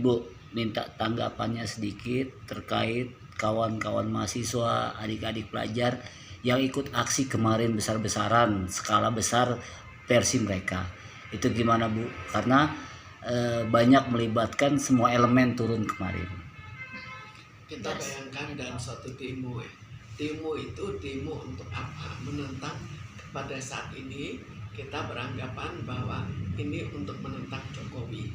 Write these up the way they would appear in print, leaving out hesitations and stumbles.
Ibu minta tanggapannya sedikit terkait kawan-kawan mahasiswa, adik-adik pelajar yang ikut aksi kemarin besar-besaran, skala besar versi mereka. Itu gimana Bu? Karena banyak melibatkan semua elemen turun kemarin. Kita bayangkan dalam suatu demo ya. Demo itu demo untuk apa? Menentang. Pada saat ini kita beranggapan bahwa ini untuk menentang Jokowi.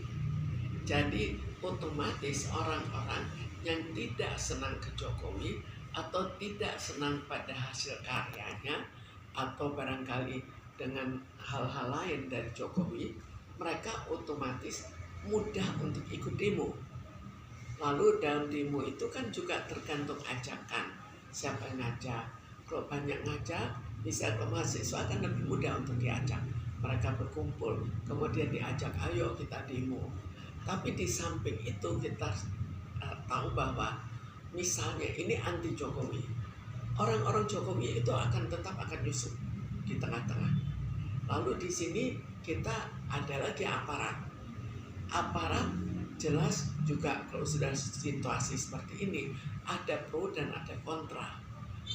Jadi otomatis orang-orang yang tidak senang ke Jokowi atau tidak senang pada hasil karyanya atau barangkali dengan hal-hal lain dari Jokowi, mereka otomatis mudah untuk ikut demo. Lalu dalam demo itu kan juga tergantung ajakan, siapa yang ngajak. Kalau banyak ngajak, misalnya mahasiswa kan lebih mudah untuk diajak. Mereka berkumpul, kemudian diajak, ayo kita demo. Tapi di samping itu kita tahu bahwa misalnya ini anti Jokowi. Orang-orang Jokowi itu tetap akan nyusup di tengah-tengah. Lalu di sini kita ada lagi aparat. Aparat jelas juga kalau sudah situasi seperti ini ada pro dan ada kontra.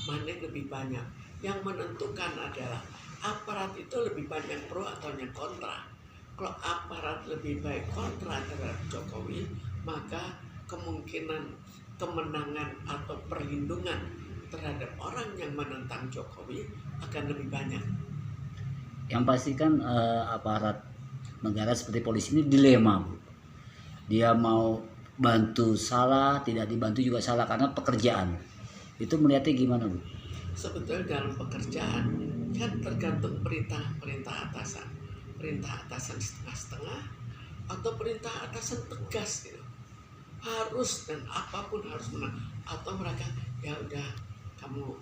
Mana yang lebih banyak? Yang menentukan adalah aparat itu lebih banyak pro atau yang kontra. Kalau aparat lebih baik kontra terhadap Jokowi, maka kemungkinan kemenangan atau perlindungan terhadap orang yang menentang Jokowi akan lebih banyak. Yang pasti kan aparat negara seperti polisi ini dilema, Bu. Dia mau bantu salah, tidak dibantu juga salah karena pekerjaan. Itu melihatnya gimana, Bu? Sebetulnya dalam pekerjaan kan tergantung perintah atasan. Perintah atasan setengah-setengah atau perintah atasan tegas gitu. Harus dan apapun harus menang. Atau mereka ya udah kamu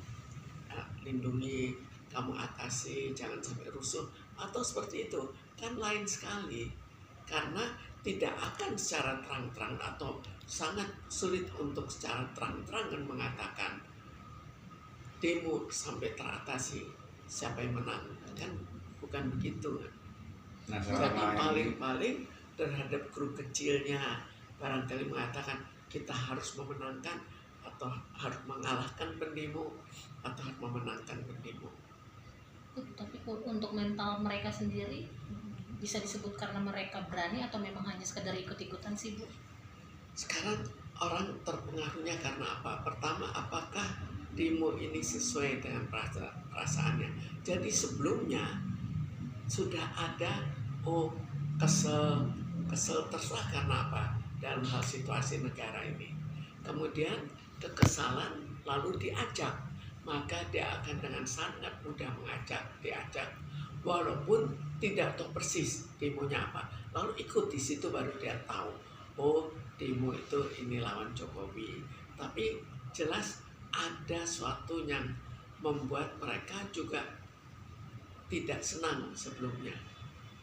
lindungi, kamu atasi, jangan sampai rusuh. Atau seperti itu kan lain sekali. Karena tidak akan secara terang-terang atau sangat sulit untuk secara terang-terangan mengatakan demo sampai teratasi siapa yang menang, kan bukan begitu kan. Jadi paling-paling terhadap grup kecilnya barangkali mengatakan kita harus memenangkan atau harus mengalahkan pendemo atau harus memenangkan pendemo. Tapi untuk mental mereka sendiri bisa disebut karena mereka berani atau memang hanya sekedar ikut-ikutan sih, Bu? Sekarang orang terpengaruhnya karena apa? Pertama, apakah demo ini sesuai dengan perasaannya? Jadi sebelumnya sudah ada kesel terserah karena apa dalam hal situasi negara ini. Kemudian kekesalan lalu diajak, maka dia akan dengan sangat mudah diajak walaupun tidak tahu persis demonya apa. Lalu ikut di situ baru dia tahu, oh demo itu ini lawan Jokowi. Tapi jelas ada suatu yang membuat mereka juga tidak senang sebelumnya.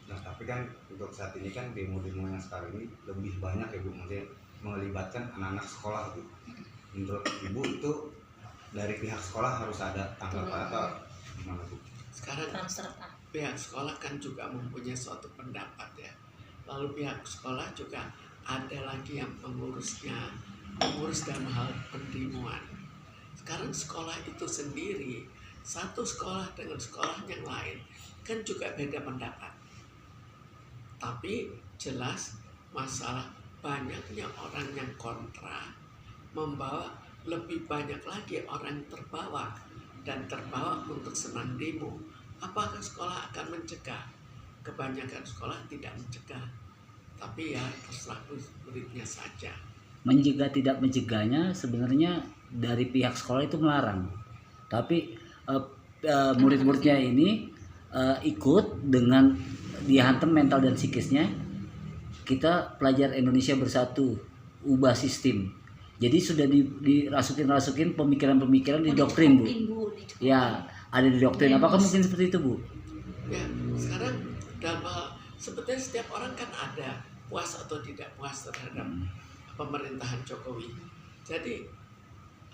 Nah tapi kan untuk saat ini kan demo-demo yang sekarang ini lebih banyak ya Bu, maksudnya melibatkan anak-anak sekolah Bu. Menurut Ibu itu dari pihak sekolah harus ada tanggapan atau gimana Bu? Sekarang pihak sekolah kan juga mempunyai suatu pendapat ya. Lalu pihak sekolah juga ada lagi yang mengurus dalam hal pendemoan. Sekarang sekolah itu sendiri, satu sekolah dengan sekolah yang lain kan juga beda pendapat. Tapi jelas masalah banyaknya orang yang kontra membawa lebih banyak lagi orang terbawa untuk senang demo. Apakah sekolah akan mencegah? Kebanyakan sekolah tidak mencegah, tapi ya terserah muridnya saja. Mencegah tidak mencegahnya sebenarnya dari pihak sekolah itu melarang, tapi murid-muridnya ini ikut dengan dihantam mental dan psikisnya. Kita pelajar Indonesia bersatu, ubah sistem. Jadi sudah dirasukin pemikiran-pemikiran di doktrin, Bu. Ya, ada di doktrin. Apakah mungkin seperti itu, Bu? Ya, sekarang dalam hal sebetulnya setiap orang kan ada puas atau tidak puas terhadap pemerintahan Jokowi. Jadi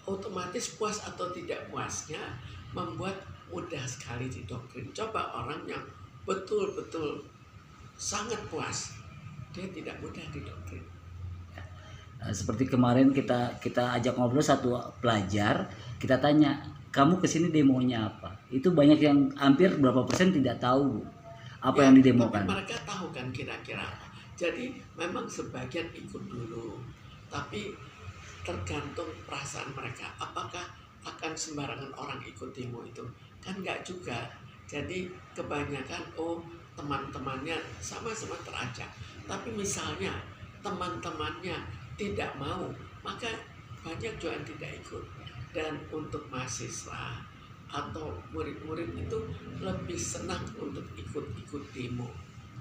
otomatis puas atau tidak puasnya membuat mudah sekali didoktrin. Coba orang yang betul-betul sangat puas, dia tidak mudah didoktrin. Seperti kemarin kita ajak ngobrol satu pelajar, kita tanya, kamu kesini demonya apa? Itu banyak yang hampir berapa persen tidak tahu apa Ya, yang didemokan. tapi mereka tahu kan kira-kira apa. Jadi memang sebagian ikut dulu, tapi tergantung perasaan mereka. Apakah akan sembarangan orang ikut demo itu? Kan nggak juga. Jadi kebanyakan teman-temannya sama-sama terajak. Tapi misalnya teman-temannya tidak mau, maka banyak juga yang tidak ikut. Dan untuk mahasiswa atau murid-murid itu lebih senang untuk ikut-ikut demo.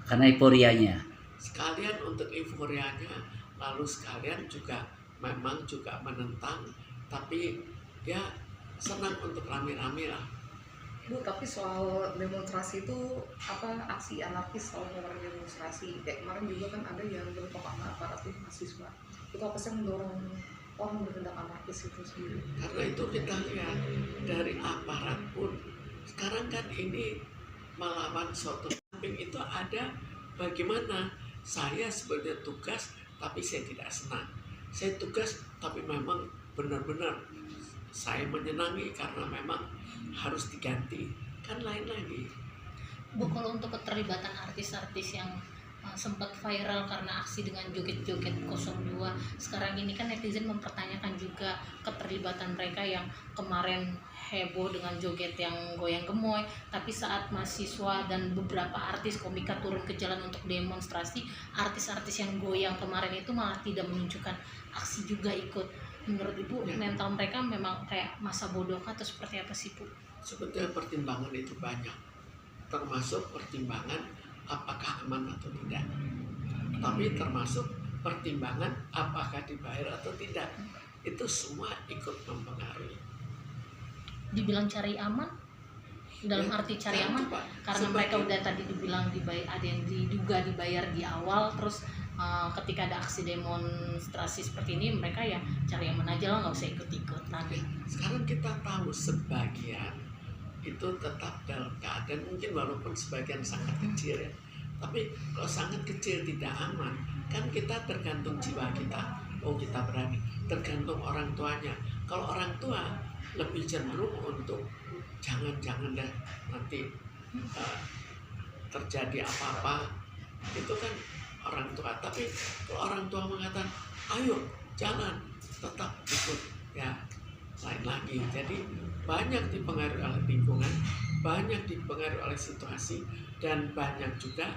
Karena euforianya. Sekalian untuk euforianya, lalu sekalian juga memang juga menentang, tapi ya senang untuk rame-rame lah. Bu, tapi soal demonstrasi itu aksi anarkis soal kemarin demonstrasi kayak kemarin juga kan ada yang bentrok sama aparat mahasiswa, itu apa sih yang mendorong orang bertindak anarkis itu sendiri? Karena itu kita lihat dari aparat pun sekarang kan ini melawan suatu samping itu ada bagaimana saya sebenarnya tugas tapi saya tidak senang, saya tugas tapi memang benar-benar saya menyenangi karena memang harus diganti, kan lain lagi. Bu, kalau untuk keterlibatan artis-artis yang sempat viral karena aksi dengan joget-joget 02, sekarang ini kan netizen mempertanyakan juga keterlibatan mereka yang kemarin heboh dengan joget yang goyang gemoy, tapi saat mahasiswa dan beberapa artis komika turun ke jalan untuk demonstrasi, artis-artis yang goyang kemarin itu malah tidak menunjukkan aksi juga ikut. Menurut Ibu, mental mereka memang kayak masa bodoh atau seperti apa sih, Bu? Sebetulnya pertimbangan itu banyak, termasuk pertimbangan apakah aman atau tidak, tapi termasuk pertimbangan apakah dibayar atau tidak. Itu semua ikut mempengaruhi. Dibilang cari aman, dalam Ya, arti cari kan aman coba, karena mereka sebagai- udah tadi dibilang ada yang diduga dibayar di awal, terus ketika ada aksi demonstrasi seperti ini mereka ya cari aman aja lah, nggak usah ikut-ikut nanti. Sekarang kita tahu sebagian itu tetap dalam keadaan, mungkin walaupun sebagian sangat kecil ya, tapi kalau sangat kecil tidak aman, kan kita tergantung jiwa kita. Kita berani, tergantung orang tuanya. Kalau orang tua lebih cenderung untuk jangan deh nanti terjadi apa-apa, itu kan orang tua. Tapi kalau orang tua mengatakan ayo jangan, tetap ikut, ya lain lagi. Jadi banyak dipengaruhi oleh lingkungan, banyak dipengaruhi oleh situasi, dan banyak juga